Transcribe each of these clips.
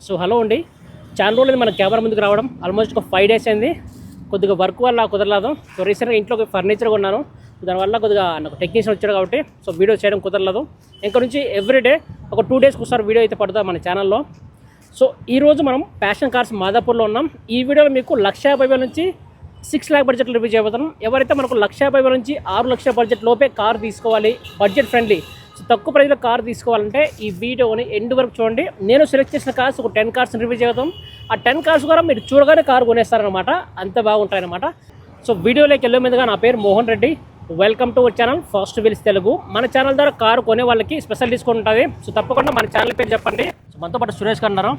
So hello అండి, చాలా రోజులు మన కెమెరా ముందుకు రావడం ఆల్మోస్ట్ ఒక 5 days అయింది. కొద్దిగా వర్క్ వల్ల కుదరలేదు. సో రీసెంట్గా ఇంట్లో ఫర్నిచర్ కొన్నాను, దానివల్ల కొద్దిగా నాకు టెక్నీషియన్ వచ్చాడు కాబట్టి సో వీడియో చేయడం కుదరలేదు. ఇంకా నుంచి ఎవ్రీడే ఒక 2 days ఒకసారి వీడియో అయితే పడుతుంది మన ఛానల్లో. సో ఈరోజు మనం ప్యాషన్ కార్స్ మాదాపూర్లో ఉన్నాం. ఈ వీడియోలో మీకు 1,50,000 నుంచి 6 lakh బడ్జెట్లో రివ్యూ చేయబోతున్నాం. ఎవరైతే మనకు 1,50,000 నుంచి 6 లక్షల బడ్జెట్ లోపే కార్ తీసుకోవాలి, బడ్జెట్ ఫ్రెండ్లీ, సో తక్కువ ప్రైస్లో కార్ తీసుకోవాలంటే ఈ వీడియోని ఎండ్ వరకు చూడండి. నేను సెలెక్ట్ చేసిన కార్స్ ఒక 10 కార్స్ రివ్యూ చేద్దాం. ఆ 10 కార్స్ కూడా మీరు చూడగానే కారు కొనేస్తారనమాట, అంత బాగుంటాయన్నమాట. సో వీడియోలోకి వెళ్ళే ముందుగా నా పేరు Mohan Reddy. Welcome to our channel first wheels Telugu. మన ఛానల్ ద్వారా కారు కొనే వాళ్ళకి స్పెషల్ డిస్కౌంట్ ఉంటుంది. సో తప్పకుండా మన ఛానల్ పేరు చెప్పండి. సో మనతో పాటు సురేష్ గారు ఉన్నారు.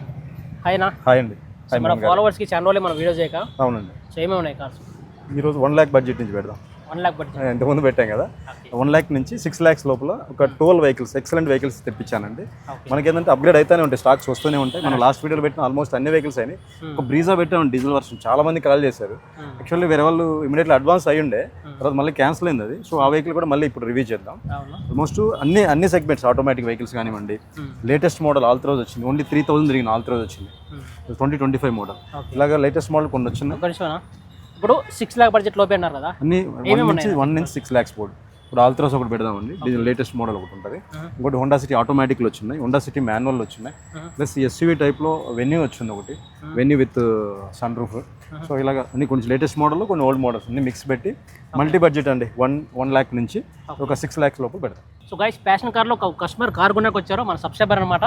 హాయ్నా. హాయ్ అండి. మన ఫాలోవర్స్కి ఛానల్ వాళ్ళే మనం వీడియో చేయక. అవునండి. సో ఏమేమి ఉన్నాయి కార్స్? ఈరోజు 1 lakh బడ్జెట్ నుంచి పెడదాం. 1 lakh బడ్జెట్ ఇంతకుముందు పెట్టాం కదా. 1 lakh నుంచి 6 lakhs లోపల ఒక 12 వెహికల్స్, ఎక్సలెంట్ వెహికల్స్ తెప్పించానండి. మనకి ఏంటంటే అప్గ్రేడ్ అయితేనే ఉంటాయి, స్టాక్స్ వస్తూనే ఉంటాయి. మనం లాస్ట్ వీడియోలో పెట్టిన ఆల్మోస్ట్ అన్ని వెహికల్స్ అయినాయి. ఒక బ్రీజా పెట్టాము డీజిల్ వర్షన్, చాలా మంది కాల్ చేశారు. యాక్చువల్లీ వేరే వాళ్ళు ఇమీడియట్లీ అడ్వాన్స్ అయ్యి ఉండే, తర్వాత మళ్ళీ క్యాన్సిల్ అయింది అది. సో ఆ వెహికల్ కూడా మళ్ళీ ఇప్పుడు రివ్యూ చేద్దాం. ఆల్మోస్ట్ అన్ని సెగ్మెంట్స్, ఆటోమేటిక్ వెహికల్స్ కానివ్వండి, లేటెస్ట్ మోడల్ ఆల్త్రోజ్ వచ్చింది, ఓన్లీ 3,000 తిరిగిన ఆల్త్రోజ్ వచ్చింది, 2025 మోడల్. ఇలాగ లేటెస్ట్ మోడల్ కొన్ని వచ్చింది. ఇప్పుడు 6 lakh బడ్జెట్ లోపే అన్నారు కదా, అన్ని 1 నుంచి 6 lakhs బోర్డు. ఇప్పుడు ఆల్త్రోస్ ఒకటి పెడదామండి, దీని లేటెస్ట్ మోడల్ ఒకటి ఉంటుంది. ఇంకోటి హోండా సిటీ ఆటోమేటిక్లో వచ్చినాయి, హోండా సిటీ మాన్యువల్ వచ్చినాయి, ప్లస్ ఎస్యూవీ టైప్లో వెన్యూ వచ్చింది ఒకటి, Venue with sunroof. So ఇలాగ అన్ని కొంచెం లేటెస్ట్ మోడల్, కొన్ని ఓల్డ్ మోడల్స్ అన్ని మిక్స్ పెట్టి మల్టీ బడ్జెట్ అండి. 1 lakh నుంచి ఒక 6 lakhs లోపు పెడతాం. సో గైస్, ప్యాషన్ కార్లో ఒక కస్టమర్ కార్ కొనడానికి వచ్చారు, మన సబ్స్క్రైబర్ అనమాట.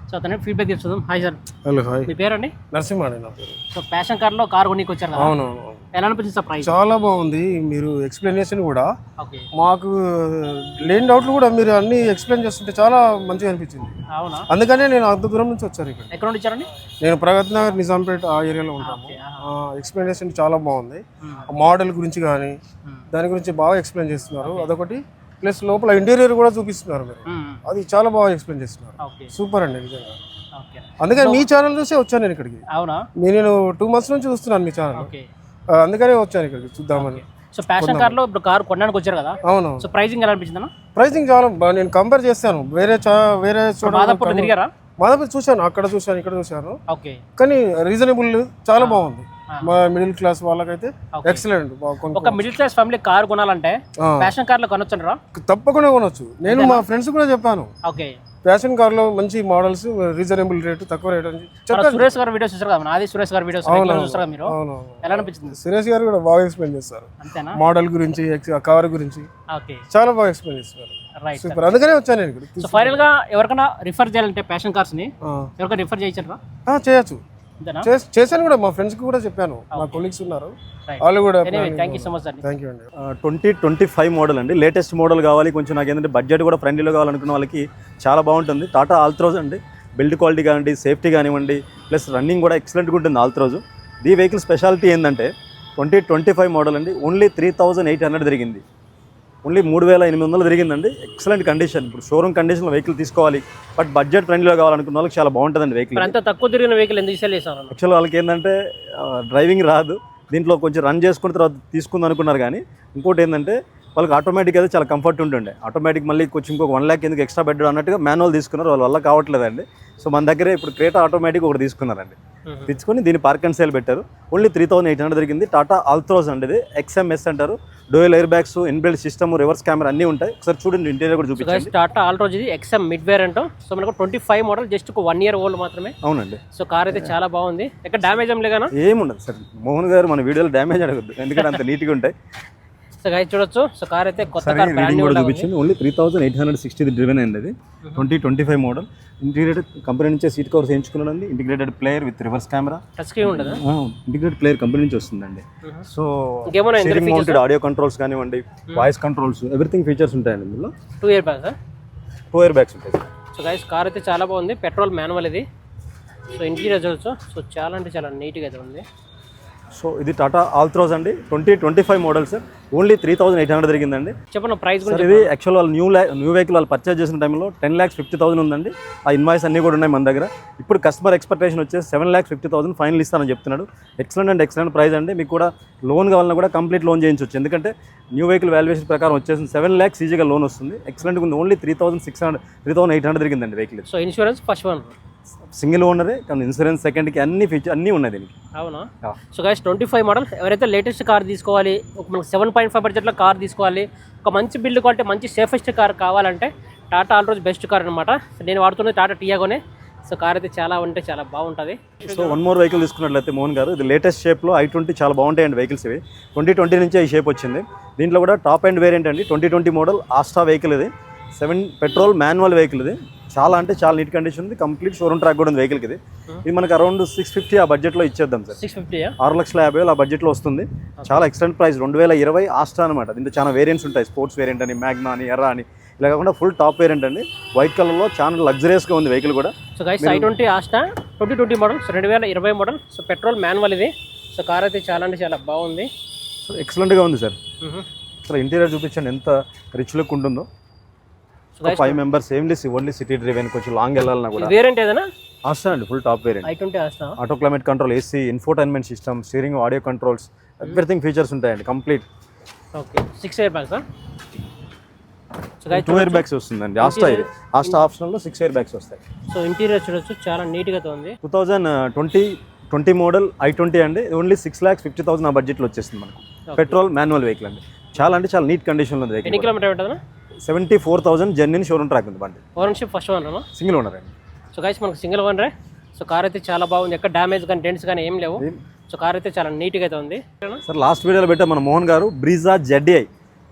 సో అతనే ఫీడ్బ్యాక్ తీసుకుందాం. Hi sir. హలో. హాయ్. మీ పేరండి? నరసింహ అండి నా పేరు. సో ప్యాషన్ కార్లో కార్ కొనికి వచ్చారు కదా, అవును. ఎలా అనిపించింది సార్ ప్రైస్? చాలా బాగుంది. మీరు ఎక్స్ప్లెనేషన్ కూడా ఓకే, మాకు లేని డౌట్లు కూడా మీరు అన్ని ఎక్స్ప్లెయిన్ చేస్తుంటే చాలా మంచిగా అనిపించింది. అవునా? అందుకనే నేను అంత దూరం నుంచి వచ్చాను ఇక్కడ. ఎక్కడ నుండి వచ్చారండి? నేను ప్రగతి నగర్, నిజాంపేట ఆ ఏరియాలో ఉంటాను. ఎక్స్ప్లెనేషన్ చాలా బాగుంది. మోడల్ గురించి కానీ దాని గురించి బాగా ఎక్స్ప్లెయిన్ చేస్తున్నారు. అదొకటి, ప్లస్ లోపల ఇంటీరియర్ కూడా చూపిస్తున్నారు మీరు, అది చాలా బాగా ఎక్స్ప్లెయిన్ చేస్తున్నారు. సూపర్ అండి నిజంగా. అందుకని మీ ఛానల్ చూసే వచ్చాను నేను ఇక్కడికి. అవునా? నేను 2 months నుంచి చూస్తున్నాను మీ ఛానల్, అందుకనే వచ్చాను ఇక్కడికి చూద్దామని. సో ప్యాషన్ కార్లో ఇప్పుడు కార్ కొనడానికి వచ్చారు కదా. అవును. సో ప్రైసింగ్ ఎలా అనిపించింది? ప్రైసింగ్ చాలా నేను కంపేర్ చేస్తాను వేరే చోట. మాదాపూర్ తిరిగారా? మాదాపూర్ చూశాను, అక్కడ చూశాను, ఇక్కడ చూశాను. ఓకే, కానీ రీజనబుల్, చాలా బాగుంది. మా మిడిల్ క్లాస్ వాళ్ళకైతే ఎక్సలెంట్. ఒక మిడిల్ క్లాస్ ఫ్యామిలీ కార్ కొనాలంటే ప్యాషన్ కార్ లో కొనొచ్చంటారా? తప్పకుండా కొనొచ్చు. నేను మా ఫ్రెండ్స్ కూడా చెప్పాను, ఓకే, ప్యాషన్ కార్ లో మంచి మోడల్స్, రీజనబుల్ రేట్, తక్కువ రేట్ అని చెప్పాను. సురేష్ గారు వీడియోస్ చూసారు కదా, నాది సురేష్ గారు వీడియోస్ చూసారు మీరు, ఎలా అనిపించింది? సురేష్ గారు కూడా బాగా ఎక్స్ప్లెయిన్ చేస్తారు. అంతేనా? మోడల్ గురించి, కార్ గురించి చాలా బాగా ఎక్స్ప్లెయిన్ చేస్తారు. సూపర్, అందుకనే వచ్చాను నేను ఇక్కడ. సో ఫైనల్ గా ఎవరికైనా రిఫర్ చేయాలంటే ప్యాషన్ కార్స్ ని ఎవరికైనా రిఫర్ చేయించారా? చేయొచ్చు, చేశాను కూడా. మా ఫ్రెండ్స్ కూడా చెప్పాను, మా కొలీగ్స్ ఉన్నారు, వాళ్ళు కూడా. థ్యాంక్ యూ సో మచ్ అండి. థ్యాంక్ యూ అండి. 2025 మోడల్ అండి, లేటెస్ట్ మోడల్ కావాలి, కొంచెం నాకు ఏంటంటే బడ్జెట్ కూడా ఫ్రెండ్లీలో కావాలనుకున్న వాళ్ళకి చాలా బాగుంటుంది. టాటా ఆల్త్రోజ్ అండి, బిల్డ్ క్వాలిటీ కానివ్వండి, సేఫ్టీ కానివ్వండి, ప్లస్ రన్నింగ్ కూడా ఎక్సలెంట్గా ఉంటుంది ఆల్త్రోజ్. ఈ వెహికల్ స్పెషాలిటీ ఏంటంటే 2025 మోడల్ అండి, ఓన్లీ 3,800 తిరిగింది, ఓన్లీ 3,800 తిరిగిందండి. Excellent condition. ఇప్పుడు షోరూమ్ కండిషన్లో వెహికల్ తీసుకోవాలి, బట్ బడ్జెట్ ఫ్రెండ్లీలో కావాలనుకున్న వాళ్ళకి చాలా బాగుంటుందండి వెహికల్. అంత తక్కువ తిరిగిన వెహికల్ ఎందుకు సేల్ చేశారు? యాక్చువల్ వాళ్ళకి ఏంటంటే డ్రైవింగ్ రాదు, దీంట్లో కొంచెం రన్ చేసుకున్న తర్వాత తీసుకుంది అనుకున్నారు. కానీ ఇంకోటి ఏంటంటే వాళ్ళకి ఆటోమేటిక్ అయితే చాలా కంఫర్ట్ ఉంటుండే. ఆటోమేటిక్ మళ్ళీ కొంచెం ఇంకొక 1 lakh ఎందుకు ఎక్స్ట్రా బెడ్ అన్నట్టుగా మాన్యువల్ తీసుకున్నారు, వాళ్ళ వల్ల కావట్లేదండి. సో మన దగ్గర ఇప్పుడు క్రేటా ఆటోమేటిక్ ఒకటి తీసుకున్నారండి, తెచ్చుకొని దీన్ని పార్క్ అండ్ సేల్ పెట్టారు. ఓన్లీ 3,800 తిరిగింది. టాటా ఆల్త్రోజ్ అండి, ఇది XMS అంటారు. Dual air bags, inbuilt system, reverse camera అన్నీ ఉంటాయి. ఒకసారి చూడండి, ఇంటీరియర్ కూడా చూపించండి. టాటా ఆల్ట్రోజ్ ఇది XM మిడ్ వేరియంట్. సో మనకు 25 మోడల్, జస్ట్ ఒక 1 year ఓల్డ్ మాత్రమే. అవునండి. సో కార్ అయితే చాలా బాగుంది, ఎక్కడ డ్యామేజ్ ఏం లేదనా? ఏముండదు సార్, మోహన్ గారు మన వీడియోలో డ్యామేజ్ అడగద్దు, ఎందుకంటే అంత నీట్గా ఉంటాయి. సో గైస్ చూడొచ్చు. సో కార్ అయితే కొత్త కార్, బ్రాండ్ న్యూ చూపించింది. ఓన్లీ 3,860 డ్రివెన్ అయింది అది, 2025 మోడల్. ఇంటిగ్రేటెడ్ కంపెనీ నుంచే సీట్ కవర్స్ వేయించుకున్నాడండి. Integrated player with reverse camera, touch screen ఉండదు. ఇంటిగ్రేటెడ్ ప్లేయర్ కంపెనీ నుంచి వస్తుందండి. So steering mounted audio controls కానివ్వండి, వాయిస్ కంట్రోల్స్, ఎవ్రీథింగ్ ఫీచర్స్ ఉంటాయండి ఇందులో. 2 year బ్యాగ్స్, 2 year బ్యాగ్స్ ఉంటాయి. సో గైస్ కార్ అయితే చాలా బాగుంది, పెట్రోల్ మాన్యువల్ ఇది. సో ఇంటీరియర్ చూడొచ్చు. సో చాలా అంటే చాలా నీట్గా అయితే ఉంది. సో ఇది టాటా ఆల్త్రోజ్ అండి, 2025 మోడల్ సార్, ఓన్లీ 3,800 తిరిగిందండి. చెప్పండి ప్రైస్ గురించి. ఇది యాక్చువల్ వాళ్ళు న్యూ వెహికల్ వాళ్ళు పర్చేజ్ చేసిన టైంలో 10,50,000 ఉందండి. ఆ ఇన్వాయిస్ అన్నీ కూడా ఉన్నాయి మన దగ్గర. ఇప్పుడు కస్టమర్ ఎక్స్పెక్టేషన్ వచ్చేసి 7,50,000 ఫైనల్ ఇస్తానని చెప్తున్నాడు. ఎక్సలెంట్ అండ్ ఎక్సలెంట్ ప్రైస్ అండి. మీకు కూడా లోన్ కావాలన్నా కూడా కంప్లీట్ లోన్ చేయించవచ్చు, ఎందుకంటే న్యూ వెహికల్ వాల్యుయేషన్ ప్రకారం వచ్చేసి 7 lakhs ఈజీగా లోన్ వస్తుంది. ఎక్సలెంట్గా ఉంది. ఓన్లీ 3,800 తిరిగిందండి vehicle. So insurance first one single ఓనరే కానీ ఇన్సూరెన్స్ సెకండ్కి అన్ని ఫీచర్ అన్నీ ఉన్నాయి దీనికి. అవునా? Yeah. సో గైస్ 25 మోడల్ ఎవరైతే లేటెస్ట్ కార్ తీసుకోవాలి, ఒక మనకు 7.5 బడ్జెట్లో కార్ తీసుకోవాలి, ఒక మంచి బిల్డ్ క్వాలిటీ మంచి సేఫెస్ట్ కార్ కావాలంటే టాటా ఆల్ట్రోజ్ బెస్ట్ కార్ అనమాట. నేను వాడుతున్నది టాటా టియాగోనే. సో కార్ అయితే చాలా అంటే చాలా బాగుంటుంది. సో వన్ మోర్ వెహికల్ తీసుకున్నట్లయితే మోహన్ గారు, ఇది లేటెస్ట్ షేప్లో i20 చాలా బాగుంటాయండి వెహికల్స్. ఇవి 2020 నుంచే ఈ షేప్ వచ్చింది. దీంట్లో కూడా టాప్ అండ్ వేరియంట్ అండి. 2020 మోడల్ ఆస్టా వెహికల్ ఇది. 7 పెట్రోల్ మాన్యువల్ వెహికల్ ఇది. చాలా అంటే చాలా నీట్ కండిషన్ ఉంది. కంప్లీట్ షోరూమ్ ట్రాక్ కూడా ఉంది వెహికల్కి. ఇది మనకు అరౌండ్ 650 ఆ బడ్జెట్లో ఇచ్చేద్దాం సార్. 650 6,50,000 ఆ బడ్జెట్లో వస్తుంది. చాలా ఎక్సలెంట్ ప్రైస్. 2020 ఆస్టా అనమాట. దీంట్లో చాలా వేరియంట్స్ ఉంటాయి. స్పోర్ట్స్ వేరియంట్ అని, మ్యాగ్నా అని, ఎర్రా అని, ఇలా కాకుండా ఫుల్ టాప్ వేరియంట్ అండి. వైట్ కలర్లో చాలా లగ్జరియస్గా ఉంది వెహికల్ కూడా. So guys i20 Asta 2020 model, so 2020 model. So petrol manual ఇది. సో కార్ అయితే చాలా అంటే చాలా బాగుంది. సో ఎక్సలెంట్గా ఉంది సార్. అసలు ఇంటీరియర్ చూపించండి ఎంత రిచ్ లుక్ ఉంటుందో. 5 మెంబర్స్ ఓన్లీ సిటీ డ్రైవ్, కొంచెం లాంగ్ వెళ్ళాలన్నా కూడా వేరియంట్ ఏదైనా ఆస్టా అండి. Full top variant. i20 Asta. Auto climate control, AC, infotainment system, steering, audio controls, everything features ఉంటాయండి complete. Okay 6 air bags. So guys 2 air bags వస్తుందండి. Asta ఇది. Asta ఆప్షనల్లో 6 air bags వస్తాయి. So interior చూడొచ్చు చాలా నీట్గా ఉంది. 2020 మోడల్ i20 అండి. ఓన్లీ 6,50,000 ఆ బడ్జెట్లో వచ్చేస్తుంది మనకు. పెట్రోల్ మాన్యువల్ వెహికల్ అండి. చాలా అంటే చాలా నీట్ కండిషన్లో ఉంది వెహికల్. ఎన్ని కిలోమీటర్ ఉంటుందా? 74,000 జెన్యున్ షోరూమ్ ట్రాక్ ఉంది బండి. Ownership first owner, single owner అండి. సో గైస్ మనకు సింగిల్ ఓనరే. సో కార్ అయితే చాలా బాగుంది. ఎక్కడ డ్యామేజ్ కానీ డెంట్స్ కానీ ఏం లేవు. సో కార్ అయితే చాలా నీట్గా అయితే ఉంది. సార్ లాస్ట్ వీడియోలో పెట్టా మన మోహన్ గారు Brezza ZDI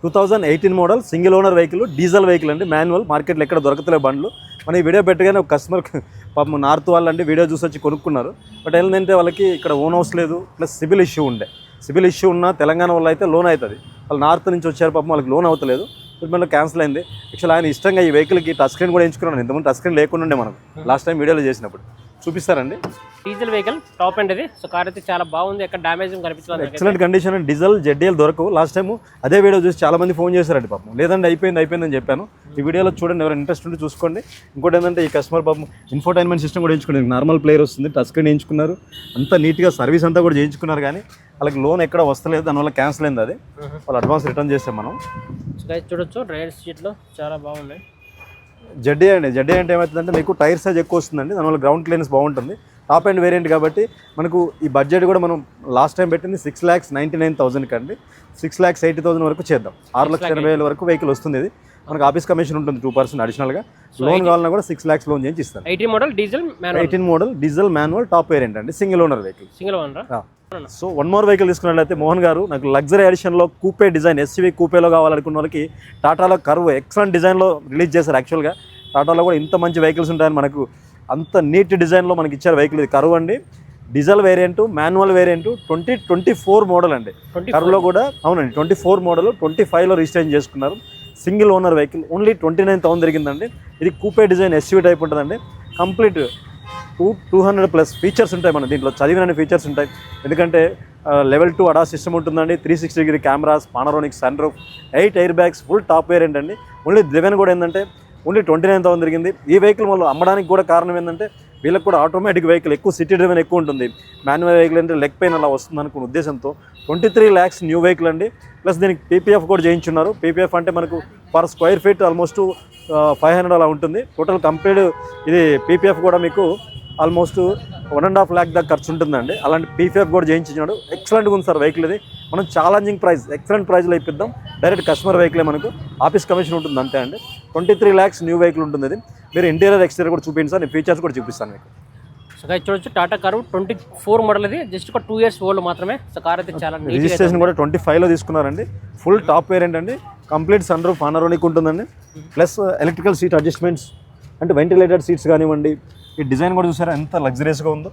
2018 model single owner vehicle, diesel vehicle అండి, మాన్యువల్. మార్కెట్లో ఎక్కడ దొరకతలే బండ్లు. మన ఈ వీడియో పెట్టగానే ఒక కస్టమర్ పాపం నార్త్ వాళ్ళు అండి వీడియో చూసి వచ్చి కొనుక్కున్నారు. బట్ ఏంటంటే వాళ్ళకి ఇక్కడ ఓన్ హౌస్ లేదు, ప్లస్ సిబిల్ ఇష్యూ ఉండే. సిబిల్ ఇష్యూ ఉన్న తెలంగాణ వాళ్ళు అయితే లోన్ అవుతుంది. వాళ్ళు నార్త్ నుంచి వచ్చారు పాపం, వాళ్ళకి లోన్ అవుతలేదు. ట్రీట్మెంట్లో క్యాన్సిల్ అయింది. యాక్చువల్ ఆయన ఇష్టంగా ఈ వెహికల్కి టచ్ స్క్రీన్ కూడా ఎంచుకున్నాను. ఇంతకుముందు టచ్ స్క్రీన్ లేకుండా ఉండే మనకు లాస్ట్ టైం వీడియోలో చేసినప్పుడు. చూపిస్తారండి. డీజిల్ వెహికల్ టాప్ అండ్ ఇది. సో కార్ అయితే చాలా బాగుంది. ఎక్కడ డ్యామేజ్ కనిపించలేదు. Excellent condition. డీజిల్ ZDL దొరకవు. లాస్ట్ టైం అదే వీడియో చూసి చాలా మంది ఫోన్ చేశారండి పాపం. లేదండి అయిపోయిందని చెప్పాను. ఈ వీడియోలో చూడండి, ఎవరైనా ఇంట్రెస్ట్ ఉంటే చూసుకోండి. ఇంకోటి ఏంటంటే ఈ కస్టమర్ పాపం ఇన్ఫోటైన్మెంట్ సిస్టమ్ కూడా ఎంచుకున్నారు. నార్మల్ ప్లేయర్ వస్తుంది, టచ్ స్క్రీన్ ఎంచుకున్నారు. అంతా నీట్గా సర్వీస్ అంతా కూడా చేయించుకున్నారు. కానీ వాళ్ళకి లోన్ ఎక్కడ వస్తలేదు, దానివల్ల క్యాన్సిల్ అయింది. అది వాళ్ళు అడ్వాన్స్ రిటర్న్ చేస్తాం మనం. చూడొచ్చు డ్రైవర్ సీట్లో చాలా బాగున్నాయి. ZDI అండి. ZDI అంటే ఏమవుతుందంటే మీకు టైర్ సైజ్ ఎక్కువ వస్తుందండి, దానివల్ల గ్రౌండ్ క్లియరెన్స్ బాగుంటుంది. టాప్ అండ్ వేరియంట్ కాబట్టి మనకు ఈ బడ్జెట్ కూడా మనం లాస్ట్ టైం పెట్టింది 6,99,000 కండి. 6,80,000 వరకు చేద్దాం. 6,80,000 వరకు వెహికల్ వస్తుంది. ఇది మనకు ఆఫీస్ కమిషన్ ఉంటుంది 2% అడిషనల్గా. లోన్ కావాలన్నా కూడా 6 lakhs లోన్ చేయించి ఇస్తాను. 18 model diesel manual top variant అండి. Single owner vehicle. Single owner. So one more vehicle తీసుకున్నట్లయితే మోహన్ గారు, నాకు లగ్జరీ ఎడిషన్లో కూపే డిజైన్ SUV కూపేలో కావాలనుకున్న వాళ్ళకి టాటాలో కర్వ్ ఎక్సలెంట్ డిజైన్లో రిలీజ్ చేశారు. యాక్చువల్గా టాటాలో కూడా ఇంత మంచి వెహికల్స్ ఉంటాయని మనకు అంత నీట్ డిజైన్లో మనకి ఇచ్చారు వెహికల్. ఇది కర్వ్ అండి. Diesel variant, manual variant, 2024 model అండి. కర్వ్లో కూడా అవునండి 24 మోడల్ 25లో రిజిస్ట్రేషన్ చేసుకున్నారు. Single owner vehicle. ఓన్లీ 29,000 తిరిగిందండి. ఇది కూపే డిజైన్ SUV టైప్ ఉంటుందండి. కంప్లీట్ 200+ ఫీచర్స్ ఉంటాయి. మన దీంట్లో చదివిన ఫీచర్స్ ఉంటాయి. ఎందుకంటే level 2 ADAS సిస్టమ్ ఉంటుందండి. 360-degree cameras, panoramic sun roof, 8 air bags, full top variant అండి. ఓన్లీ డ్రివెన్ కూడా ఏంటంటే ఓన్లీ 29,000 తిరిగింది. ఈ వెహికల్ వాళ్ళు అమ్మడానికి కూడా కారణం ఏంటంటే వీళ్ళకి కూడా ఆటోమేటిక్ వెహికల్ ఎక్కువ సిటీ డ్రివెన్ ఎక్కువ ఉంటుంది. మాన్యువల్ వెహికల్ అంటే లెగ్ పెయిన్ అలా వస్తుంది అనుకున్న ఉద్దేశంతో 23 lakhs న్యూ వెహికల్ అండి. ప్లస్ దీనికి PPF కూడా చేయించున్నారు. PPF అంటే మనకు పర్ స్క్వేర్ ఫీట్ ఆల్మోస్ట్ 500 అలా ఉంటుంది. టోటల్ కంప్లీట్ ఇది PPF కూడా మీకు ఆల్మోస్ట్ 1.5 lakh దాకా ఖర్చు ఉంటుందండి. అలాంటి PPF కూడా చేయించినాడు. ఎక్సలెంట్గా ఉంది సార్ వెహికల్. ఇది మనం ఛాలెంజింగ్ ప్రైస్, ఎక్సలెంట్ ప్రైస్లో ఇప్పిద్దాం. డైరెక్ట్ కస్టమర్ వెహికలే, మనకు ఆఫీస్ కమిషన్ ఉంటుంది అంతే అండి. 23 lakhs న్యూ వెహికల్ ఉంటుంది. ఇది మీరు ఇంటీరియర్ ఎక్స్టీరియర్ కూడా చూపించాను సార్. నేను ఫీచర్స్ కూడా చూపిస్తాను మీకు. సో గైస్ చూడొచ్చు టాటా కారు 24 మోడల్. ఇది జస్ట్ ఒక 2 years ఓల్డ్ మాత్రమే. సో కార్ అయితే చాలా రిజిస్ట్రేషన్ కూడా 25లో తీసుకున్నారండి. ఫుల్ టాప్ వేరియంట్ అండి. కంప్లీట్ సన్ రూఫ్, పానరోనిక్ ఉంటుందండి. ప్లస్ ఎలక్ట్రికల్ సీట్ అడ్జస్ట్మెంట్స్ అంటే వెంటిలేటెడ్ సీట్స్ కానివ్వండి. ఈ డిజైన్ కూడా చూసారా ఎంత లగ్జరియస్గా ఉందో.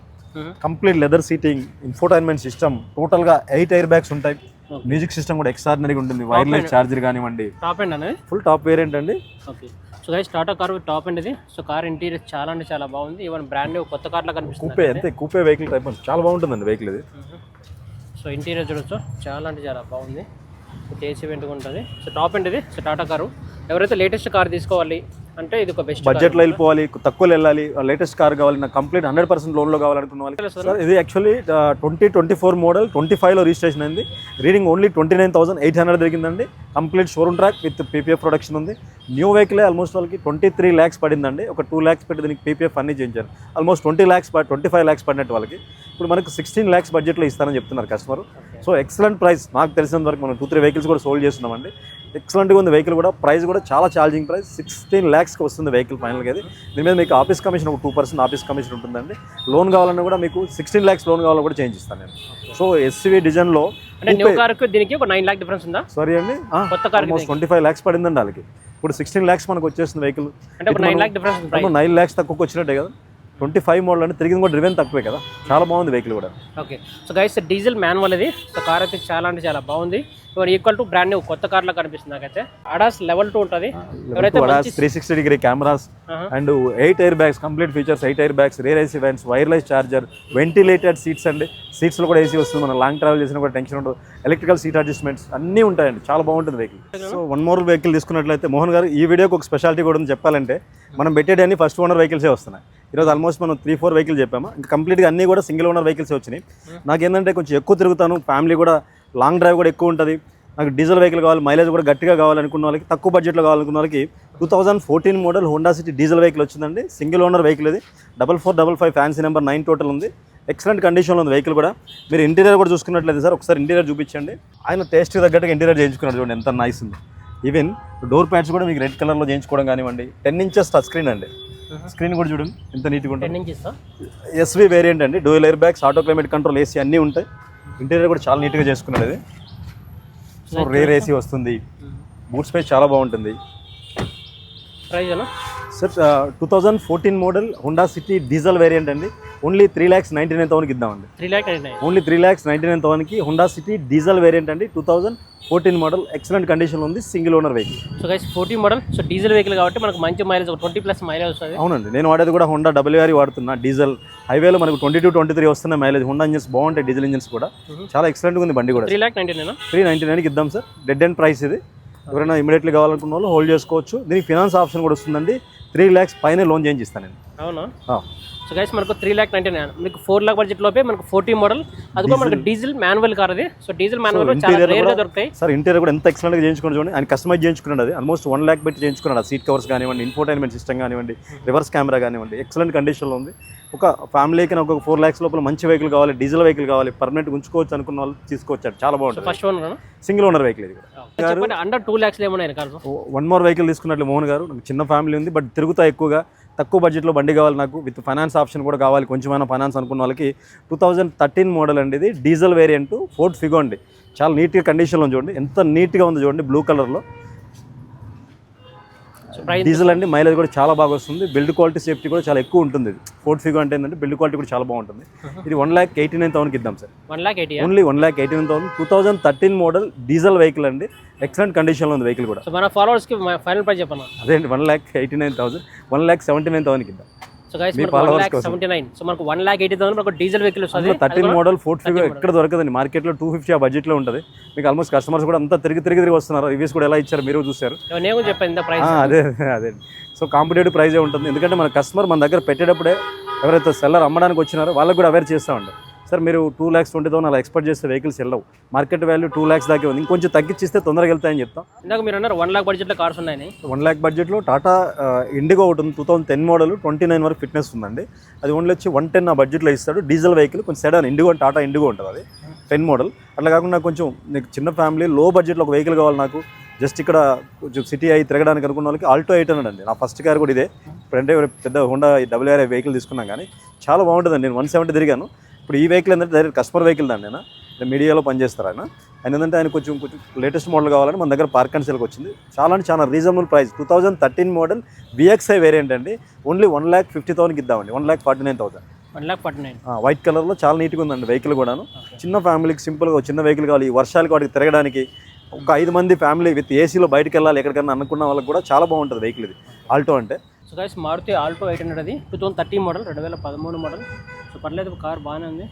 Complete leather seating, infotainment system, టోటల్గా 8 ఎయిర్ బ్యాగ్స్ ఉంటాయి. మ్యూజిక్ సిస్టమ్ కూడా ఎక్స్ట్రాడినరీగా ఉంటుంది. వైర్లెస్ ఛార్జర్ కానివ్వండి. టాప్ ఎండ్ అనేది ఫుల్ టాప్ వేరియంట్ అండి. Okay. So guys Tata car top and ఇది. సో కార్ ఇంటీరియర్ చాలా అంటే చాలా బాగుంది. ఈవెన్ బ్రాండ్ న్యూ కొత్త కార్లా కనిపిస్తుంది. కూపే అంతే, కూపే వెహికల్ టైప్ చాలా బాగుంటుందండి వెహికల్ ఇది. సో ఇంటీరియర్ చూడొచ్చు చాలా అంటే చాలా బాగుంది. ఏసీ వెంటగా ఉంటుంది. సో టాప్ అండ్ ఇది. సో టాటా కారు ఎవరైతే లేటెస్ట్ కార్ తీసుకోవాలి, అంటే ఇది ఒక బెస్ట్ బడ్జెట్లో వెళ్ళిపోవాలి, తక్కువలో వెళ్ళాలి, లేటెస్ట్ కార్ కావాలి, నాకు కంప్లీట్ 100% లోన్లో కావాలనుకున్న వాళ్ళకి సార్ ఇది యాక్చువల్లీ 2024 మోడల్ 25లో రిజిస్ట్రేషన్ అయింది. రీడింగ్ ఓన్లీ 29,800 దొరికిందండి. Complete showroom track with PPF production ఉంది. న్యూ వెహికలే ఆల్మోస్ట్ వాళ్ళకి 23 lakhs పడిందండి. ఒక 2 lakhs పెట్టి దీనికి పీపీఎఫ్ అన్ని చేయించారు. ఆల్మోస్ట్ 25 lakhs పడినట్టు వాళ్ళకి. ఇప్పుడు మనకు 16 lakhs బడ్జెట్లో ఇస్తానని చెప్తున్నారు కస్టమర్. So excellent price. నాకు తెలిసినంత వరకు మనం 2-3 వెహికల్స్ కూడా సోల్డ్ చేస్తున్నామండి. ఎక్సలెంట్గా ఉంది వెహికల్ కూడా. ప్రైస్ కూడా చాలా ఛాలెంజింగ్ ప్రైస్. 16 lakhsకి వస్తుంది వెహికల్ ఫైనల్గా. అది దీని మీద మీకు ఆఫీస్ కమిషన్ ఒక 2% ఆఫీస్ కమిషన్ ఉంటుందండి. లోన్ కావాలన్నా కూడా మీకు 16 lakhs లోన్ కావాలన్నా కూడా చేంజ్ ఇస్తాను నేను. సో ఎస్యూవీ డిజైన్లో అంటే న్యూ కార్కి దీనికి ఒక 9 lakh డిఫరెన్స్ ఉందా? సారీ అండి, కొత్త కార్ ఆల్మోస్ట్ 25 lakhs పడిందండి వాళ్ళకి. ఇప్పుడు 16 lakhs మనకు వచ్చేస్తుంది వెహికల్. అంటే ఒక 9 lakh డిఫరెన్స్ ఉంది. 9 lakhs తక్కువకి వచ్చినట్టే కదా. 25 మోడల్ అంటే తిరిగింది కూడా డ్రివెన్ తక్కువే కదా. చాలా బాగుంది వెహికల్ కూడా. Okay. So guys diesel manual ఇది. సో కార్ అయితే చాలా అంటే చాలా బాగుంది. ఈక్వల్ టు బ్రాండ్ న్యూ కొత్త కార్ లా కనిపిస్తుంది నాకైతే. అడాస్ లెవెల్ 2 ఉంటుంది. ఎవరైతే 360 degree cameras and 8 air bags, complete features 8 air bags, rare AC vents, wireless charger, ventilated seats అండి. సీట్స్లో కూడా ఏసీ వస్తుంది. మనం లాంగ్ ట్రావెల్ చేసినా కూడా టెన్షన్ ఉండదు. ఎలక్ట్రికల్ సీట్ అడ్జస్ట్మెంట్స్ అన్నీ ఉంటాయండి. చాలా బాగుంటుంది వెహికల్. సో 1 more వెహికల్ తీసుకున్నట్లయితే మోహన్ గారు ఈ వీడియోకి ఒక స్పెషాలిటీ కూడా ఉంది చెప్పాలంటే. మనం పెట్టేది ఫస్ట్ ఓనర్ వెహికల్సే వస్తున్నాయి. ఈరోజు ఆల్మోస్ట్ మనం 3-4 వెహికల్ చెప్పాము. ఇంకా కంప్లీట్గా అన్నీ కూడా సింగిల్ ఓనర్ వెహికల్సే వచ్చినాయి. నాకేంటంటే కొంచెం ఎక్కువ తిరుగుతాను, ఫ్యామిలీ కూడా లాంగ్ డ్రైవ్ కూడా ఎక్కువ ఉంటుంది, నాకు డీజిల్ వెహికల్ కావాలి, మైలేజ్ కూడా గట్టిగా కావాలనుకున్న వాళ్ళకి, తక్కువ బడ్జెట్లో కావాలనుకున్న వాళ్ళకి 2014 model Honda City diesel vehicle వచ్చిందండి. సింగిల్ ఓనర్ వెహికల్ ఇది. 4455 ఫ్యాన్సీ నెంబర్ 9 టోటల్ ఉంది. ఎక్సలెంట్ కండిషన్లో ఉంది వెహికల్ కూడా. మీరు ఇంటీరియర్ కూడా చూసుకున్నట్లయితే సార్ ఒకసారి ఇంటీరియర్ చూపించండి. ఆయన టేస్ట్కి తగ్గట్టుగా ఇంటీరియర్ చేయించుకున్నాడు చూడండి, ఎంత నైస్ ఉంది. ఈవెన్ డోర్ ప్యాడ్స్ కూడా మీకు రెడ్ కలర్లో చేయించుకోవడం కానివ్వండి. 10 inches టచ్ స్క్రీన్ అండి. స్క్రీన్ కూడా చూడండి ఎంత నీట్గా ఉంటుంది. ఎస్వీ వేరియంట్ అండి. Dual air bags, auto climate control, AC అన్నీ ఉంటాయి. ఇంటీరియర్ కూడా చాలా నీట్గా చేసుకున్నాడు అది. సో రేర్ ఏసీ వస్తుంది. బూట్ స్పేస్ చాలా బాగుంటుంది. Price sir 2014 model Honda City diesel variant అండి. ఓన్లీ 3,99,000కి ఇద్దామండి. 3,99,000 ఓన్లీ 3,99,000కి హోండా సిటీ డీజిల్ వేరియంట్ అండి. 2014 మోడల్ ఎక్సలెంట్ కండిషన్లో ఉంది. Single owner vehicle. So guys 14 model. So diesel vehicle కాబట్టి మనకు మంచి మైలేజ్, ఒక 20+ మైలేజ్ వస్తుంది. అవునండి, నేను వాడేది కూడా హోండా WR వాడుతున్నా. డీజిల్ హైవేలో మనకు 22-23 వస్తున్న మైలేజ్. హోండా ఇంజన్స్ బాగుంటాయి, డీజిల్ ఇంజన్స్ కూడా చాలా ఎక్సలెంట్గా ఉంది బండి కూడా. 3,99,000 ఇద్దాం సార్. డెడ్ ఎండ్ ప్రైస్ ఇది. ఎవరైనా ఇమీడియట్లీ కావాలనుకున్న వాళ్ళు హోల్డ్ చేసుకోవచ్చు. దీనికి ఫినాన్స్ ఆప్షన్ కూడా వస్తుందండి. 3 lakhs పైన లోన్ చేంజ్ ఇస్తాను నేను. అవునా? సో గైస్ మనకు 3,99,000, మీకు 4 lakh బడ్జెట్ లోపే మనకు 14 మోడల్. అది కూడా మనకు డీజిల్ మాన్యువల్ కార్ అది. సో డీజిల్ మాన్యువల్ చాలా రేర్ గా దొరుకుతాయి సార్. ఇంటీరియర్ కూడా ఎంత ఎక్సలెంట్ గా చేయించుకున్నాడు చూడండి. ఆయన కస్టమైజ్ చేయించుకున్నాడు. అది ఆల్మోస్ట్ 1 lakh పెట్టి చేయించుకున్నాడు. సీట్ కవర్స్ కానివ్వండి, ఇన్ఫోటైన్మెంట్ సిస్టమ్ కానివ్వండి, రివర్స్ కెమెరా కానివ్వండి, ఎక్సలెంట్ కండిషన్లో ఉంది. ఒక ఫ్యామిలీకి ఒక 4 lakhs లోపల మంచి వెహికల్ కావాలి, డీజిల్ వెహికల్ కావాలి, పర్మనెంట్ ఉంచుకోవచ్చు అనుకున్న వాళ్ళు తీసుకోవచ్చారు. చాలా బాగుంటుంది. First owner, single owner vehicle ఇది. అండర్ 2 lakhs ఏమన్నా కాదు. 1 more వెహికల్ తీసుకున్నట్లు మోహన్ గారు. నాకు చిన్న ఫ్యామిలీ ఉంది, బట్ తిరుగుతా ఎక్కువగా, తక్కువ బడ్జెట్లో బండి కావాలి నాకు, విత్ ఫైనాన్స్ ఆప్షన్ కూడా కావాలి, కొంచెమైనా ఫైనాన్స్ అనుకున్న వాళ్ళకి 2013 మోడల్ అండి ఇది. డీజిల్ వేరియంట్ ఫోర్డ్ ఫిగో అండి. చాలా నీట్గా కండిషన్లో చూడండి, ఎంత నీట్గా ఉంది చూడండి, బ్లూ కలర్లో. డీజిల్ అండి. మైలేజ్ కూడా చాలా బాగా వస్తుంది. బిల్డ్ క్వాలిటీ, సేఫ్టీ కూడా చాలా ఎక్కువ ఉంటుంది. ఇది ఫోర్డ్ ఫిగో అంటే ఏంటంటే బిల్డ్ క్వాలిటీ కూడా చాలా బాగుంటుంది. ఇది 1,89,000కి ఇద్దాం sir. 1,80,000 only 1,89,000. 2013 model diesel vehicle అండి. ఎక్సలెంట్ కండిషన్లో ఉంది వెహికల్ కూడా. సో మన ఫాలోవర్స్కి ఫైనల్ ప్రైస్ చెప్పండి. అదే అండి, 1,89,000, 1,79,000కి ఇద్దాం. సో గైస్ మనకు 1,79,000. సో మనకు 1,80,000 మనకు డీజిల్ వెహికల్ వస్తుంది. 13 మోడల్ ఫోర్డ్ ఫిగో ఎక్కడ దొరకదండి. మార్కెట్లో 250 ఆ బడ్జెట్లో ఉంటుంది. మీకు ఆల్మోస్ట్ కస్టమర్స్ కూడా అంతా తిరిగి వస్తున్నారు. రివ్యూస్ కూడా ఎలా ఇచ్చారు మీరు చూసారు. నేను చెప్పాను ప్రైస్. అదే. సో కాంపిటేటివ్ ప్రైజే ఉంటుంది. ఎందుకంటే మన కస్టమర్ మన దగ్గర పెట్టేటప్పుడే ఎవరైతే సెల్లర్ అమ్మడానికి వచ్చినారో వాళ్ళకి కూడా అవేర్ చేస్తామండి. సార్ మీరు 2,20,000 అలా ఎక్స్పెక్ట్ చేస్తే వెహికల్స్ వెళ్ళవు. మార్కెట్ వాల్యూ 2 lakhs దాకా ఉంది. ఇంకొంచెం తగ్గించిస్తే తొందరగా వెళ్తాయని చెప్తాం. ఇందాక మీరు అన్నారు 1 lakh బడ్జెట్లో కార్స్ ఉన్నాయి. 1 lakh బడ్జెట్లో టాటా ఇండిగో ఒకటి ఉంది. 2010 మోడల్ 29 వరకు ఫిట్నెస్ ఉందండి. అది ఓన్లీ వచ్చి 110 ఆ బడ్జెట్లో ఇస్తాడు. డీజిల్ వెహికల్ కొంచెం సెడాన్ ఇండిగో, టాటా ఇండిగో ఉంటుంది. అది 10 మోడల్. అట్లా కాకుండా కొంచెం నీకు చిన్న ఫ్యామిలీ లో బడ్జెట్లో ఒక వెహికల్ కావాలి నాకు, జస్ట్ ఇక్కడ కొంచెం సిటీ అయి తిరగడానికి అనుకున్న వాళ్ళకి ఆల్టో 800 అండి. నా ఫస్ట్ కార్ కూడా ఇదే. ఇప్పుడంటే పెద్ద హోండా WR వెహికల్ తీసుకున్నాం కానీ చాలా బాగుంటుందండి. నేను 170 తిరిగాను. ఇప్పుడు ఈ వెహికల్ ఏంటంటే డైరెక్ట్ కస్టమర్ వెహికల్ దాన్ని. నేను మీడియాలో పనిచేస్తారు ఆయన ఏంటంటే ఆయన కొంచెం లేటెస్ట్ మోడల్ కావాలని మన దగ్గర పార్క్ అండ్ సేల్కి వచ్చింది. చాలా అంటే చాలా reasonable price. 2013 model VXI variant అండి. ఓన్లీ 1,50,000కి ఇద్దామండి. 1,49,000. 1,49,000 వైట్ కలర్లో చాలా నీట్గా ఉందండి వెహికల్ కూడాను. చిన్న ఫ్యామిలీకి సింపుల్గా చిన్న వెహికల్ కావాలి, ఈ వర్షాలకి వాటికి తిరగడానికి, ఒక 5 మంది ఫ్యామిలీ విత్ ఏసీలో బయటకు వెళ్ళాలి ఎక్కడికన్నా అనుకున్న వాళ్ళకి కూడా చాలా బాగుంటుంది వెహికల్ ఇది ఆల్టో అంటే. సో గైస్ మారుతి ఆల్టో 800 అది 2013 మోడల్, 2013 మోడల్. సో పర్లేదు కార్ బాగానే ఉంది.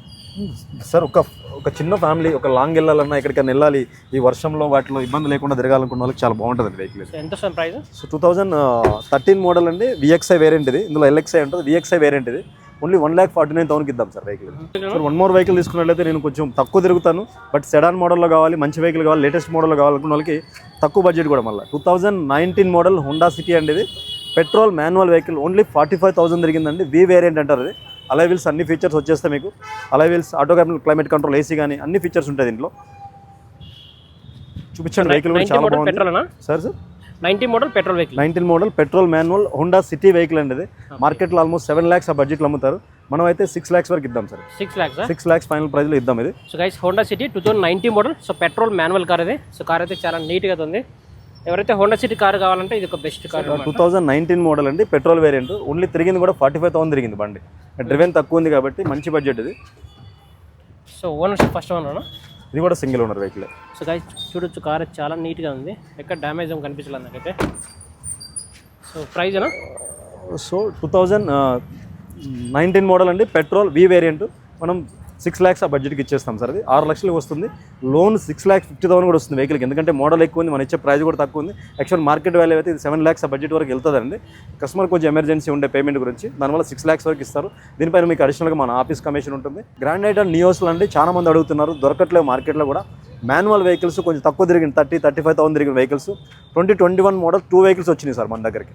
సార్ ఒక చిన్న ఫ్యామిలీ ఒక లాంగ్ వెళ్ళాలన్నా ఎక్కడికైనా వెళ్ళాలి ఈ వర్షంలో వాటిలో ఇబ్బంది లేకుండా తిరగాలనుకున్న వాళ్ళకి చాలా బాగుంటుంది వెహికల్. సో ఎంత వస్తుంది ప్రైస్? సో 2013 మోడల్ అండి, విఎక్స్ఐ వేరియంట్ ఇది. ఇందులో ఎల్ఎక్స్ఐ ఉంటుంది, విఎక్స్ఐ వేరియంట్ ఇది. ఓన్లీ 1,49,000కి ఇద్దాం sir vehicle. Sir one more vehicle తీసుకున్నట్లయితే నేను కొంచెం తక్కువ తిరుగుతాను, బట్ సెడాన్ మోడల్లో కావాలి, మంచి వెహికల్ కావాలి, లేటెస్ట్ మోడల్లో కావాలనుకున్న వాళ్ళకి తక్కువ బడ్జెట్ కూడా మళ్ళీ 2019 మోడల్ హోండా సిటీ అండి ఇది. పెట్రోల్ మాన్యువల్ వెహికల్ ఓన్లీ 45,000 తిరిగిందండి. వి వేరియంట్ అంటారు ఇది. అలై వీల్స్ అన్ని ఫీచర్స్ వచ్చేస్తాయి మీకు. Alloy wheels, auto climate control, AC కానీ అన్ని ఫీచర్స్ ఉంటాయి దీంట్లో. చూపించండి వెహికల్ కూడా చాలా బాగుంది sir. 19 model petrol vehicle, 19 model petrol manual Honda city vehicle అండి ఇది. మార్కెట్లో ఆల్మోస్ట్ 7 lakhs ఆ బడ్జెట్లో అమ్ముతారు. మనం అయితే 6 lakhs వరకు ఇద్దాం సార్. 6 lakhs ఫైనల్ ప్రైస్లో ఇద్దాం ఇది. So guys Honda city 2019 model. So petrol manual car ఇది. సో కార్ అయితే చాలా నీట్గా ఉంది. ఎవరైతే హోండా సిటీ కార్ కావాలంటే ఇది ఒక బెస్ట్ కార్. 2019 మోడల్ అండి, పెట్రోల్ వేరియంట్. ఓన్లీ తిరిగింది కూడా 45,000 తిరిగింది బండి. డ్రివెన్ తక్కువ ఉంది కాబట్టి మంచి బడ్జెట్ ఇది. సో ఓనర్షిప్ ఫస్ట్ ఓనర్, ఇది కూడా single owner vehicle. So guys చూడొచ్చు కార్ చాలా నీట్గా ఉంది, ఎక్కడ డ్యామేజ్ ఏం కనిపించలేదు నాకైతే. సో ప్రైజ్ ఏనా? సో 2019 మోడల్ అండి, పెట్రోల్ వి వేరియంట్. మనం 6 lakhs ఆ బడ్జెట్కి ఇచ్చేస్తాం సార్. అది 6 లక్షలకు వస్తుంది. లోన్ 6,50,000 కూడా వస్తుంది వెహికల్కి, ఎందుకంటే మోడల్ ఎక్కువ ఉంది, మనం ఇచ్చే ప్రైస్ కూడా తక్కువ ఉంది. యాక్చువల్ మార్కెట్ వాల్యూ అయితే ఇది 7 lakhs ఆ బడ్జెట్ వరకు వెళ్తుందండి. కస్టమర్ కొంచెం ఎమర్జెన్సీ ఉండే పేమెంట్ గురించి, దానివల్ల 6 lakhs వరకు ఇస్తారు. దీనిపైన మీకు అడిషనల్గా మన ఆఫీస్ కమిషన్ ఉంటుంది. గ్రాండ్ ఐటమ్ నియోస్లో అండి చాలా మంది అడుగుతున్నారు, దొరకట్లేవు మార్కెట్లో కూడా. మాన్యువల్ వెహికల్స్ కొంచెం తక్కువ తిరిగింది, 30-35,000 తిరిగిన వెహికల్స్. 2021 మోడల్ 2 వెహికల్స్ వచ్చినాయి సార్ మన దగ్గరికి.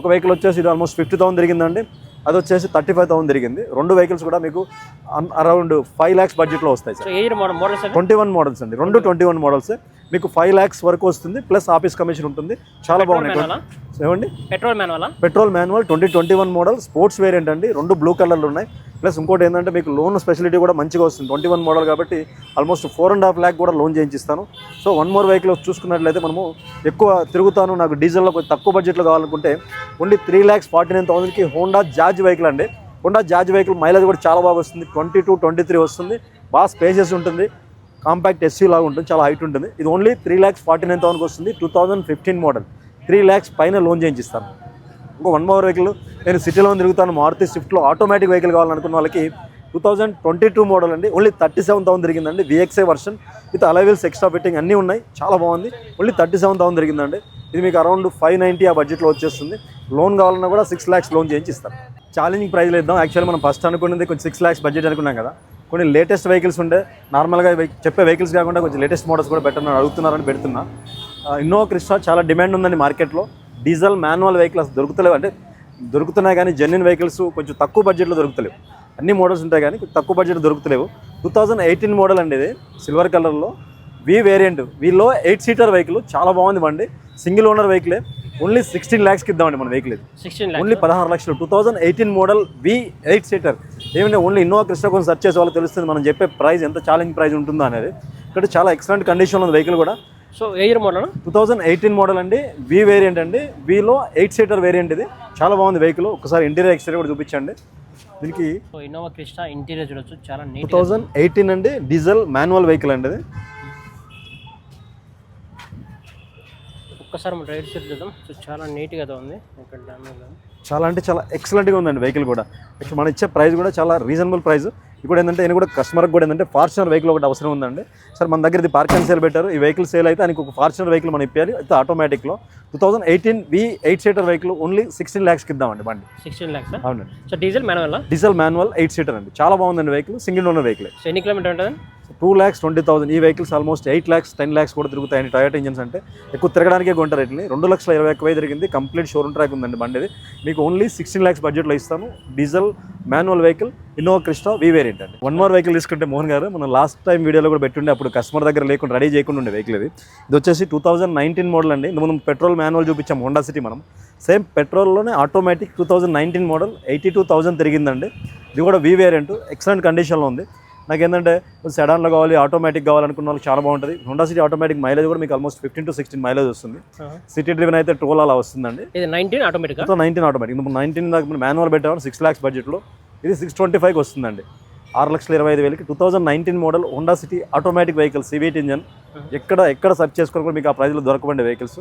ఒక వెహికల్ వచ్చేసి ఇది ఆల్మోస్ట్ 50,000 తిరిగిందండి, అది వచ్చేసి 35,000 తిరిగింది. 2 వెహికల్స్ కూడా మీకు అరౌండ్ 5 lakhs బడ్జెట్లో వస్తాయి సార్. 21 మోడల్స్ అండి, 2 21 మోడల్స్. మీకు 5 lakhs వరకు వస్తుంది, ప్లస్ ఆఫీస్ కమిషన్ ఉంటుంది. చాలా బాగున్నాయి. ఏమండి petrol manual 2021 model sports variant అండి. 2 బ్లూ కలర్లు ఉన్నాయి. ప్లస్ ఇంకోటి ఏంటంటే మీకు లోన్ ఫెసిలిటీ కూడా మంచిగా వస్తుంది. 21 మోడల్ కాబట్టి ఆల్మోస్ట్ 4.5 lakh కూడా లోన్ చేయించిస్తాను. సో వన్ మోర్ వెహికల్ చూసుకున్నట్లయితే మనము ఎక్కువ తిరుగుతాను, నాకు డీజిల్లో కొంచెం తక్కువ బడ్జెట్లో కావాలనుకుంటే ఓన్లీ 3,49,000కి హోండా జాజ్ వెహికల్ అండి. హోండా జాజ్ వెహికల్ మైలేజ్ కూడా చాలా బాగా వస్తుంది, 22-23 వస్తుంది. బాగా స్పేసెస్ ఉంటుంది, కాంపాక్ట్ ఎస్సీ లాగా ఉంటుంది, చాలా హైట్ ఉంటుంది. ఇది ఓన్లీ 3,49,000కి వస్తుంది. 2015 మోడల్ 3 lakhs పైన లోన్ చేయించిస్తాను. ఇంకో వన్ మోర్ వెహికల్ నేను సిటీలో తిరుగుతాను, మారుతి స్విఫ్ట్లో ఆటోమేటిక్ వెహికల్ కావాలనుకున్న వాళ్ళకి 2022 మోడల్ అండి. ఓన్లీ 37,000 తిరిగిందండి. VXI version with alloy wheels, extra fitting అన్నీ ఉన్నాయి, చాలా బాగుంది. ఓన్లీ 37,000 తిరిగిందండి. ఇది మీకు అరౌండ్ 590 ఆ బడ్జెట్లో వచ్చేస్తుంది. లోన్ కావాలన్నా కూడా 6 lakhs లోన్ చేయించి ఇస్తాను. ఛాలెంజింగ్ ప్రైస్లో ఇద్దాం. యాక్చువల్లీ మనం ఫస్ట్ అనుకున్నది కొంచెం 6 lakhs బడ్జెట్ అనుకున్నాం కదా, కొన్ని లేటెస్ట్ వెహికల్స్ ఉండే, నార్మల్గా చెప్పే వెహికల్స్ కాకుండా కొంచెం లేటెస్ట్ మోడల్స్ కూడా పెట్టాలని అడుగుతున్నారని పెడుతున్నా. ఇన్నోవా క్రిస్టా చాలా డిమాండ్ ఉందండి మార్కెట్లో. డీజిల్ మాన్యువల్ వెహికల్స్ దొరుకుతలేవు, అంటే దొరుకుతున్నాయి కానీ జెన్యున్ వెహికల్స్ కొంచెం తక్కువ బడ్జెట్లో దొరుకుతలేవు. అన్ని మోడల్స్ ఉంటాయి కానీ తక్కువ బడ్జెట్ దొరుకుతలేవు. 2018 మోడల్ అండి ఇది, సిల్వర్ కలర్లో వి వేరియంట్. వీలో 8 seater వెహికల్, చాలా బాగుంది బండి. సింగిల్ ఓనర్ వెహికలే. ఓన్లీ 16 lakhsకి ఇద్దామండి మన వెహికల్. ఇది ఓన్లీ 16 లక్షలు. 2018 మోడల్ వి 8 seater. ఏమంటే ఓన్లీ ఇన్నోవా క్రిస్టా కొంచెం సెర్చ్ చేసే వాళ్ళకి తెలుస్తుంది మనం చెప్పే ప్రైస్ ఎంత ఛాలెంజ్ ప్రైస్ ఉంటుందో అనేది. ఇక్కడ చాలా ఎక్సలెంట్ కండిషన్లో ఉంది వెహికల్ కూడా. సో ఏ ఇయర్ మోడల్? 2018 మోడల్ అండి, వి వేరియంట్ అండి. వీలో 8 seater వేరియంట్ ఇది, చాలా బాగుంది వెహికల్. ఒకసారి ఇంటీరియర్ ఎక్స్టీరియర్ కూడా చూపించండి దీనికి. ఇన్నోవా క్రిస్టా ఇంటీరియర్ చూడొచ్చు, చాలా నీట్. 2018 అండి, డీజిల్ మాన్యువల్ వెహికల్ అండి ఇది. ఒక్కసారి మనం రైడ్ సీట్ చూద్దాం. సో చాలా నీట్గా ఉంది, ఇక్కడ డ్యామేజ్ చాలా అంటే చాలా ఎక్సలెంట్గా ఉందండి వెహికల్ కూడా. యాక్చువల్ మనం ఇచ్చే ప్రైస్ కూడా చాలా రీజనబుల్ ప్రైస్. ఇప్పుడు ఏంటంటే నేను కూడా కస్టమర్కి కూడా ఏంటంటే ఫార్చునర్ వెహికల్ ఒకటి అవసరం ఉందండి. సార్ మన దగ్గర ఇది పార్క్ అండ్ సేల్ పెట్టారు, ఈ వెహికల్ సేల్ అయితే ఆయనకు ఒక ఫార్చునర్ వెహికల్ మనం ఇప్పాలి, అయితే ఆటోమేటిక్లో. 2018 వి 8 seater వెహికల్ ఓన్లీ 16 lakhsకి ఇద్దామండి బండి. 16 lakhs? అవునండి. సో డీజిల్ మాన్యువల్ 8 seater అండి, చాలా బాగుందండి vehicle. Single owner vehicle. So ఎన్ని కిలోమీటర్ ఉంటుంది? 2,20,000. ఈ వెహికల్స్ ఆల్మోస్ట్ 8 lakhs 10 lakhs కూడా తిరుగుతాయండి. టొయోటా ఇంజన్స్ అంటే ఎక్కువ తిరగడానికే కొంటారు. వీటిని 2,21,000 తిరిగింది. కంప్లీట్ షోరూమ్ ట్రాక్ ఉందండి బండి. ఇది మీకు ఓన్లీ 16 lakhs బడ్జెట్లో ఇస్తాను. Diesel manual vehicle, Innova Crysta వి వేరియంట్ అండి. వన్ మోర్ వెహికల్ తీసుకుంటే మోహన్ గారు, మనం లాస్ట్ టైం వీడియోలో కూడా పెట్టుండే, అప్పుడు కస్టమర్ దగ్గర లేకుండా రెడీ చేయకుండా ఉండే వెహికల్ ఇది. ఇది వచ్చేసి 2019 మోడల్ అండి. మనం పెట్రోల్ మాన్యువల్ చూపించాం హోండా సిటీ, మనం సేమ్ పెట్రోల్లోనే ఆటోమేటిక్ 2019 మోడల్ 82,000 తిరిగిందండి. ఇది కూడా వి వేరియంట్, ఎక్సలెంట్ కండిషన్లో ఉంది. నాకు ఏంటంటే సెడాన్లో కావాలి, ఆటోమేటిక్ కావాలనుకున్న వాళ్ళకి చాలా బాగుంటుంది. హోండా సిటీ ఆటోమేటిక్ మైలేజ్ కూడా మీకు ఆల్మోస్ట్ 15-16 మైలేజ్ వస్తుంది. సిటీ డ్రివెన్ అయితే 12 అలా వస్తుందండి. ఇది 19 ఆటోమేటిక్. 19 ఆటోమేటిక్. ఇప్పుడు 19 దాకా మాన్యువల్ పెట్టాము 6 lakhs బడ్జెట్లో. ఇది 625కి వస్తుందండి. 6,25,000కి 2019 model Honda city automatic vehicle CVT engine. ఎక్కడ సెర్చ్ చేసుకొని కూడా మీకు ఆ ప్రైజ్లో దొరకబండే వెహికల్స్.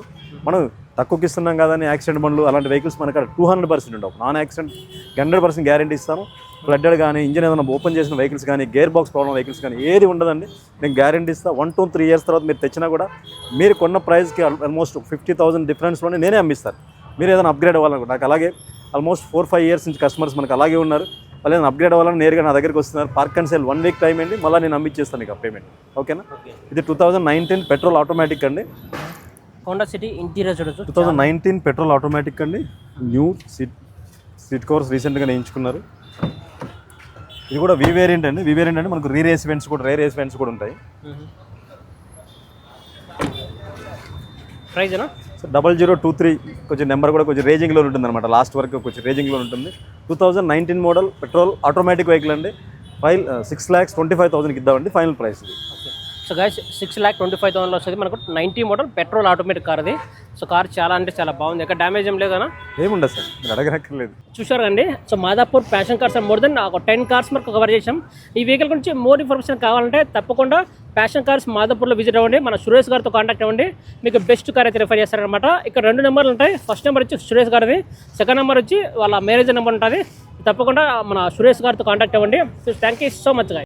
మనం తక్కువకి ఇస్తున్నాం కదని యాక్సిడెంట్ బండ్లు అలాంటి వెహికల్స్ మనకు 200% ఉండవు. నాన్ యాక్సిడెంట్ 100% గ్యారంటీ ఇస్తాము. ఫ్లడ్డెడ్ కానీ ఇంజిన్ ఏదైనా ఓపెన్ చేసిన వెహికల్స్ కానీ గేర్ బాక్స్ ప్రాబ్లం వెహికల్స్ కానీ ఏది ఉండదండి. నేను గ్యారంటీ ఇస్తాను. 1 to 3 years తర్వాత మీరు తెచ్చినా కూడా మీరు కొన్న ప్రైస్కి ఆల్మోస్ట్ 50,000 డిఫరెన్స్లోనే నేనే అమ్మిస్తాను. మీరు ఏదైనా అప్గ్రేడ్ అవ్వాలనుకో నాకు అలాగే ఆల్మోస్ట్ 4-5 years నుంచి కస్టమర్స్ మనకు అలాగే ఉన్నారు. వాళ్ళు ఏదైనా అప్గ్రేడ్ అవ్వాలని నేరుగా నా దగ్గరికి వస్తున్నారు. Park and sale 1 week time అండి. మళ్ళీ నేను అమ్మిచ్చేస్తాను మీకు ఆ పేమెంట్. ఓకేనా? ఇది 2019 పెట్రోల్ ఆటోమేటిక్ అండి. హోండా సిటీ ఇంటీరియర్ చూడొచ్చు. 2019 పెట్రోల్ ఆటోమేటిక్ అండి. న్యూ సీట్ కవర్స్ రీసెంట్గా వేయించుకున్నారు. ఇది కూడా వి వేరియంట్ అండి. వి వేరియంట్ అంటే మనకు రేర్ ఈవెంట్స్ కూడా ఉంటాయి. ప్రైజ్ ఏనా? సో 0023 కొంచెం నెంబర్ కూడా కొంచెం రేంజింగ్లో ఉంటుంది అనమాట. లాస్ట్ వరకు కొంచెం రేంజింగ్లో ఉంటుంది. 2019 మోడల్ పెట్రోల్ ఆటోమేటిక్ వెహికల్ అండి. 6,25,000కి ఇద్దామండి final price. Okay. So guys 6,25,000 వస్తుంది మనకు 90 మోడల్ పెట్రోల్ ఆటోమేటిక్ కార్ అది. సో కార్ చాలా అంటే చాలా బాగుంది. ఎక్కడ డ్యామేజ్ ఏం లేదనా? ఏముండదు సార్, మీరు అడగనక్కర్లేదు. చూశారు అండి. So Madhapur passion cars more than ఒక 10 కార్స్ మనకు కవర్ చేసాం. ఈ వెహికల్ గురించి మోర్ ఇన్ఫర్మేషన్ కావాలంటే తప్పకుండా ప్యాషన్ కార్స్ మాదాపూర్లో విజిట్ అవ్వండి. మన సురేష్ గారితో కాంటాక్ట్ అవ్వండి. మీకు బెస్ట్ కార్ అయితే రిఫర్ చేస్తారనమాట. ఇక్కడ 2 నెంబర్లు ఉంటాయి. ఫస్ట్ నెంబర్ వచ్చి సురేష్ గారిది, సెకండ్ నెంబర్ వచ్చి వాళ్ళ మేనేజర్ నెంబర్ ఉంటుంది. తప్పకుండా మన సురేష్ గారితో కాంటాక్ట్ అవ్వండి. So thank you so much guy.